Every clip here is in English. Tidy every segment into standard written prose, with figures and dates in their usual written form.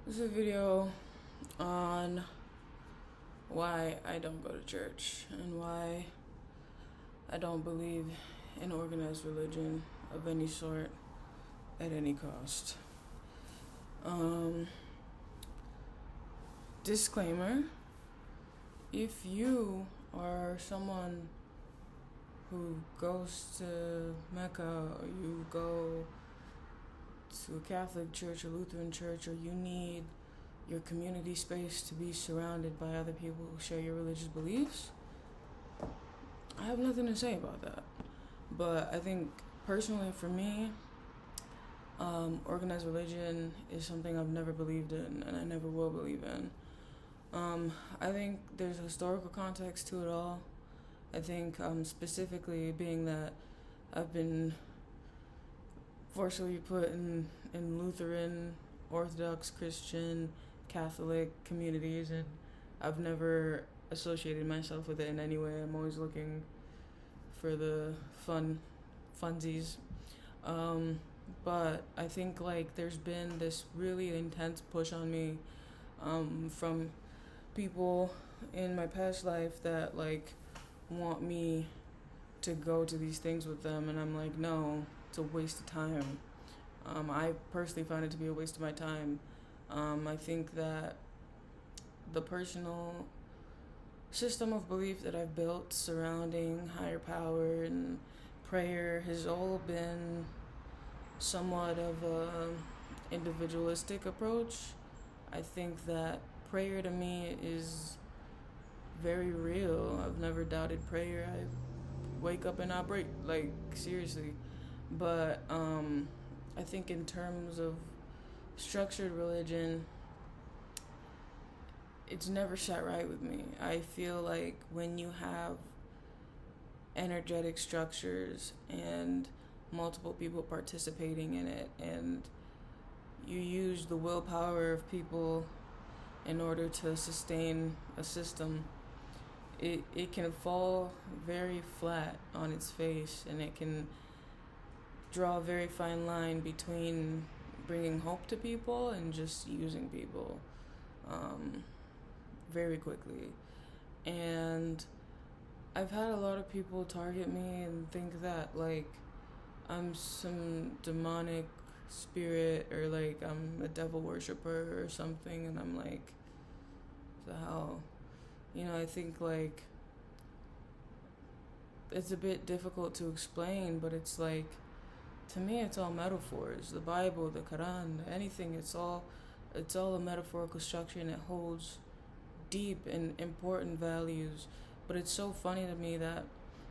This is a video on why I don't go to church and why I don't believe in organized religion of any sort at any cost. Um, Disclaimer, if you are someone who goes to Mecca or you go to a Catholic church or Lutheran church, or you need your community space to be surrounded by other people who share your religious beliefs, I have nothing to say about that. But I think personally for me, organized religion is something I've never believed in and I never will believe in. I think there's a historical context to it all. I think specifically being that I've been forcibly put in Lutheran, Orthodox, Christian, Catholic communities, and I've never associated myself with it in any way. I'm always looking for the funsies. But I think like there's been this really intense push on me from people in my past life that like want me to go to these things with them, and I'm like, no, it's a waste of time. I personally find it to be a waste of my time. I think that the personal system of belief that I've built surrounding higher power and prayer has all been somewhat of a individualistic approach. I think that prayer to me is very real. I've never doubted prayer. I wake up and I break, like, seriously. But I think in terms of structured religion, it's never sat right with me. I feel like when you have energetic structures and multiple people participating in it, and you use the willpower of people in order to sustain a system, it can fall very flat on its face, and it can draw a very fine line between bringing hope to people and just using people very quickly. And I've had a lot of people target me and think that like I'm some demonic spirit or like I'm a devil worshiper or something, and I'm like, the hell? I think like it's a bit difficult to explain, but it's like, to me it's all metaphors. The Bible, the Quran, anything, it's all a metaphorical structure, and it holds deep and important values. But it's so funny to me that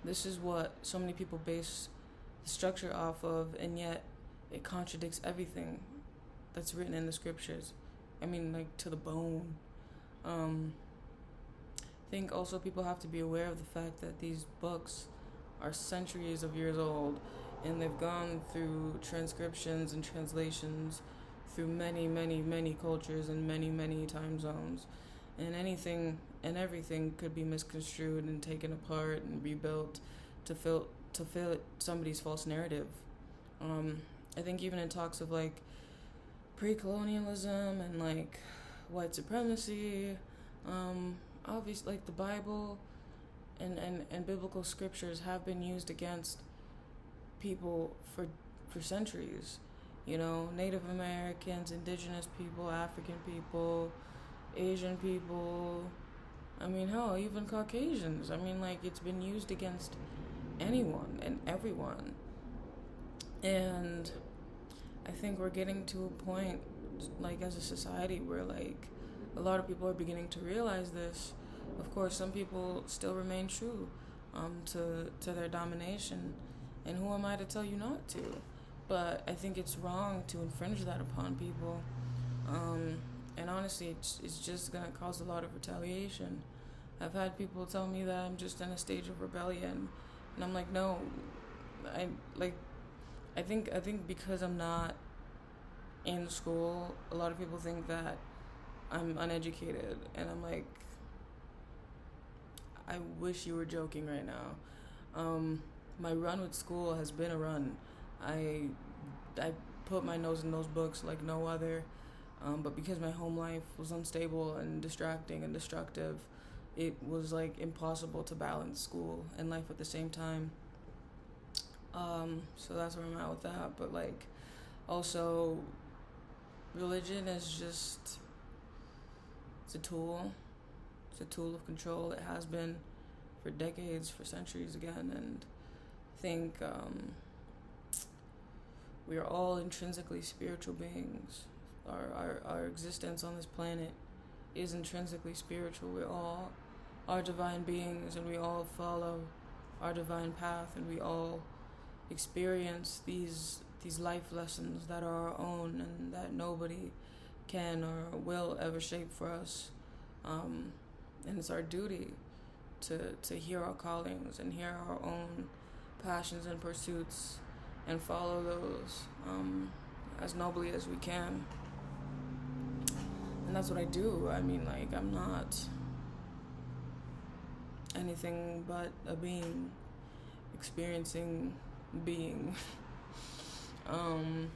this is what so many people base the structure off of, and yet it contradicts everything that's written in the scriptures. I mean, like, to the bone. I think also people have to be aware of the fact that these books are centuries of years old, and they've gone through transcriptions and translations through many, many, many cultures and many, many time zones. And anything and everything could be misconstrued and taken apart and rebuilt to fit somebody's false narrative. I think even in talks of like pre-colonialism and like white supremacy, obviously like the Bible and biblical scriptures have been used against people for centuries. Native Americans, indigenous people, African people, Asian people. I mean, hell, even Caucasians. I mean, like, it's been used against anyone and everyone. And I think we're getting to a point, like, as a society where, like, a lot of people are beginning to realize this. Of course, some people still remain true to their domination. And who am I to tell you not to? But I think it's wrong to infringe that upon people. And honestly, it's just going to cause a lot of retaliation. I've had people tell me that I'm just in a stage of rebellion. And I'm like, no. I think because I'm not in school, a lot of people think that I'm uneducated. And I'm like, I wish you were joking right now. My run with school has been a run. I put my nose in those books like no other. But because my home life was unstable and distracting and destructive, it was like impossible to balance school and life at the same time. So that's where I'm at with that. But like, also, religion is just, it's a tool. It's a tool of control. It has been for decades, for centuries again. And I think we are all intrinsically spiritual beings. Our existence on this planet is intrinsically spiritual. We all are divine beings, and we all follow our divine path, and we all experience these life lessons that are our own and that nobody can or will ever shape for us. And it's our duty to hear our callings and hear our own passions and pursuits and follow those as nobly as we can. And that's what I do. I mean, like, I'm not anything but a being, experiencing being. And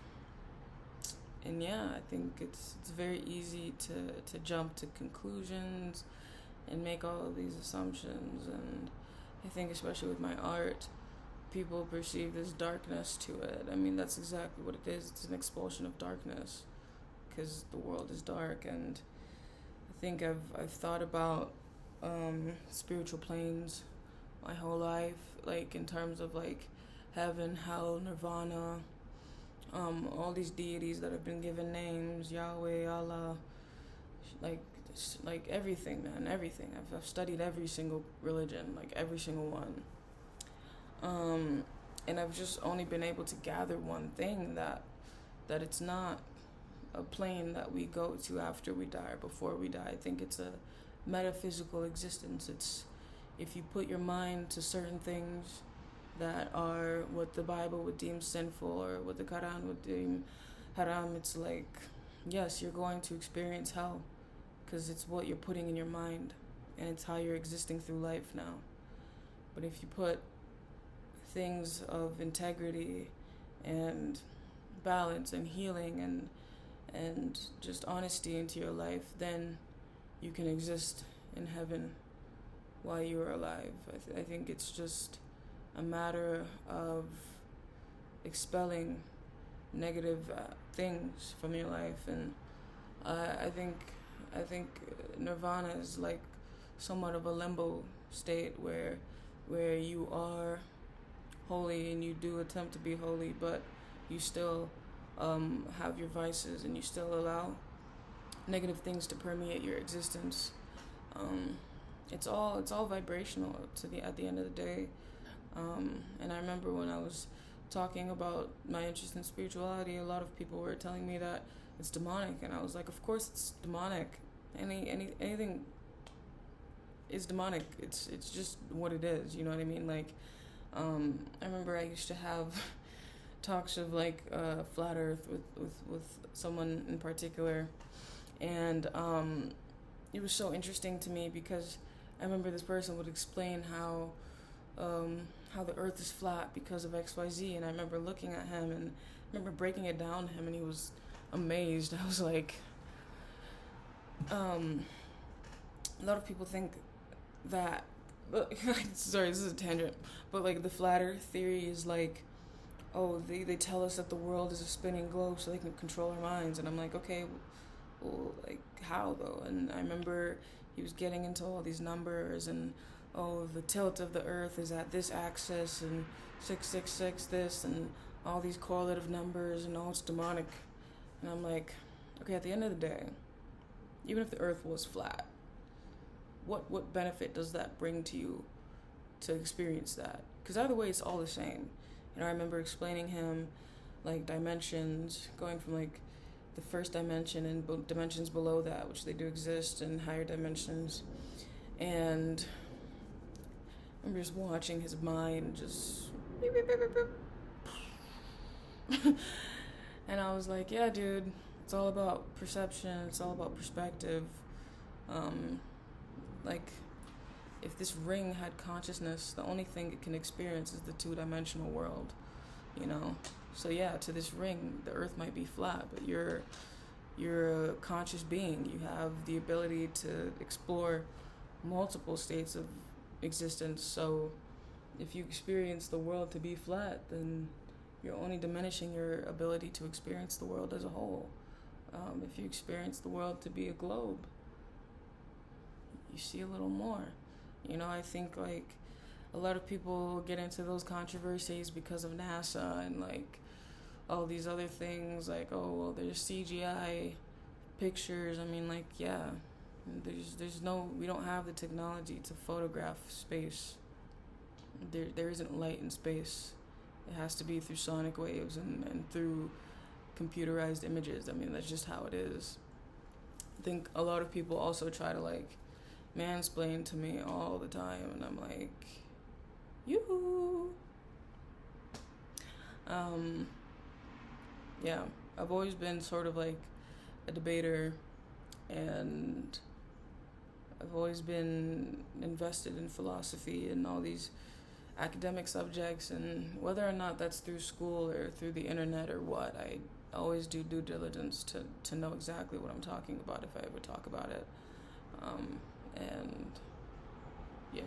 yeah, I think it's very easy to jump to conclusions and make all of these assumptions. And I think especially with my art, people perceive this darkness to it. I mean, that's exactly what it is. It's an expulsion of darkness, because the world is dark. And I think I've thought about spiritual planes my whole life, like in terms of like heaven, hell, nirvana, all these deities that have been given names, Yahweh, Allah, like everything, man, everything. I've studied every single religion, like every single one. And I've just only been able to gather one thing, that it's not a plane that we go to after we die or before we die. I think it's a metaphysical existence. It's, if you put your mind to certain things that are what the Bible would deem sinful or what the Quran would deem haram, it's like, yes, you're going to experience hell, because it's what you're putting in your mind and it's how you're existing through life now. But if you put things of integrity and balance and healing and just honesty into your life, then you can exist in heaven while you are alive. I think it's just a matter of expelling negative things from your life. And I think nirvana is like somewhat of a limbo state where you are holy and you do attempt to be holy, but you still have your vices and you still allow negative things to permeate your existence. It's all vibrational at the end of the day. And I remember when I was talking about my interest in spirituality, a lot of people were telling me that it's demonic, and I was like, of course it's demonic. Anything is demonic. It's just what it is. You know what I mean? Like, I remember I used to have talks of like flat Earth with someone in particular, and it was so interesting to me because I remember this person would explain how the Earth is flat because of XYZ, and I remember looking at him and I remember breaking it down to him, and he was amazed. I was like, a lot of people think that, sorry, this is a tangent, but like the flat Earth theory is like, oh, they tell us that the world is a spinning globe so they can control our minds, and I'm like, okay, well, like, how though? And I remember he was getting into all these numbers, and oh, the tilt of the Earth is at this axis, and 666 this, and all these correlative numbers, and all it's demonic. And I'm like, okay, at the end of the day, even if the Earth was flat, what benefit does that bring to you to experience that? Because either way, it's all the same. You know, I remember explaining him like dimensions, going from like the first dimension and dimensions below that, which they do exist, and higher dimensions. And I'm just watching his mind just beep, beep, beep, beep, beep. And I was like, yeah, dude, it's all about perception, it's all about perspective. Like, if this ring had consciousness, the only thing it can experience is the two-dimensional world, you know? So yeah, to this ring, the Earth might be flat, but you're you're a conscious being. You have the ability to explore multiple states of existence. So if you experience the world to be flat, then you're only diminishing your ability to experience the world as a whole. If you experience the world to be a globe, you see a little more. I think like a lot of people get into those controversies because of NASA and like all these other things, like, oh well, there's CGI pictures. I mean, like, yeah, we don't have the technology to photograph space. There isn't light in space. It has to be through sonic waves and through computerized images. I mean, that's just how it is. I think a lot of people also try to like mansplain to me all the time, and I'm like, yoo-hoo. Yeah, I've always been sort of like a debater, and I've always been invested in philosophy and all these academic subjects, and whether or not that's through school or through the internet or what, I always do due diligence to know exactly what I'm talking about if I ever talk about it. And yeah.